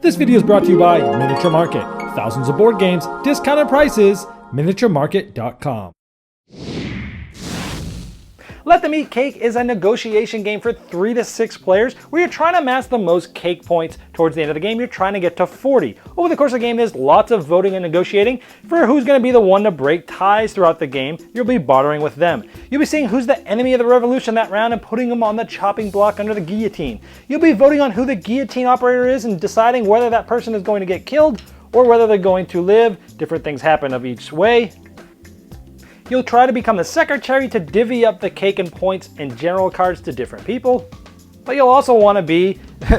This video is brought to you by Miniature Market. Thousands of board games, discounted prices, miniaturemarket.com. Let Them Eat Cake is a negotiation game for 3 to 6 players where you're trying to amass the most cake points towards the end of the game. You're trying to get to 40. Over the course of the game, there's lots of voting and negotiating for who's going to be the one to break ties throughout the game. You'll be bartering with them. You'll be seeing who's the enemy of the revolution that round and putting them on the chopping block under the guillotine. You'll be voting on who the guillotine operator is and deciding whether that person is going to get killed or whether they're going to live. Different things happen of each way. You'll try to become the secretary to divvy up the cake and points and general cards to different people. But you'll also want to be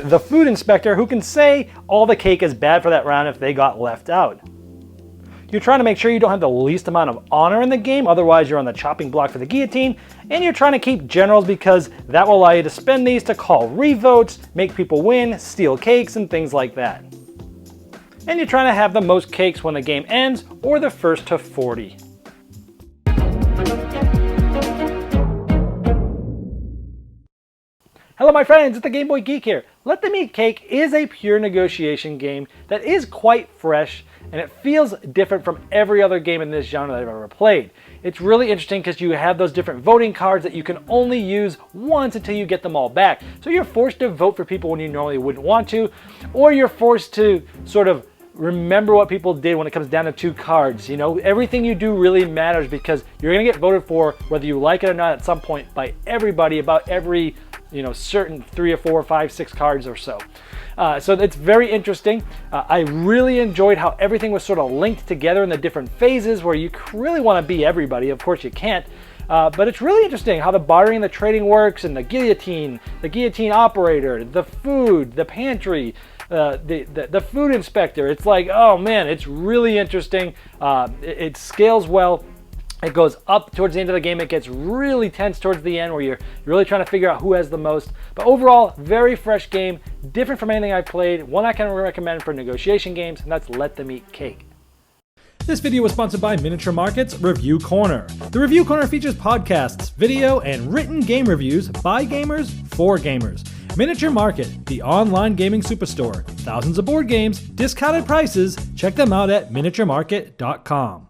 the food inspector who can say all the cake is bad for that round if they got left out. You're trying to make sure you don't have the least amount of honor in the game, otherwise you're on the chopping block for the guillotine. And you're trying to keep generals because that will allow you to spend these to call revotes, make people win, steal cakes, and things like that. And you're trying to have the most cakes when the game ends or the first to 40. Hello my friends, it's the Game Boy Geek here. Let Them Eat Cake is a pure negotiation game that is quite fresh and it feels different from every other game in this genre that I've ever played. It's really interesting because you have those different voting cards that you can only use once until you get them all back. So you're forced to vote for people when you normally wouldn't want to, or you're forced to sort of remember what people did when it comes down to 2 cards. You know, everything you do really matters because you're gonna get voted for whether you like it or not at some point by everybody about every certain 3 or 4 or 5, 6 cards or so. So it's very interesting. I really enjoyed how everything was sort of linked together in the different phases where you really want to be everybody. Of course you can't. But it's really interesting how the bartering and the trading works, and the guillotine operator, the food, the pantry, the food inspector. It's like, oh man, it's really interesting. It scales well. It goes up towards the end of the game. It gets really tense towards the end where you're really trying to figure out who has the most. But overall, very fresh game, different from anything I've played. One I can recommend for negotiation games, and that's Let Them Eat Cake. This video was sponsored by Miniature Market's Review Corner. The Review Corner features podcasts, video, and written game reviews by gamers for gamers. Miniature Market, the online gaming superstore. Thousands of board games, discounted prices. Check them out at miniaturemarket.com.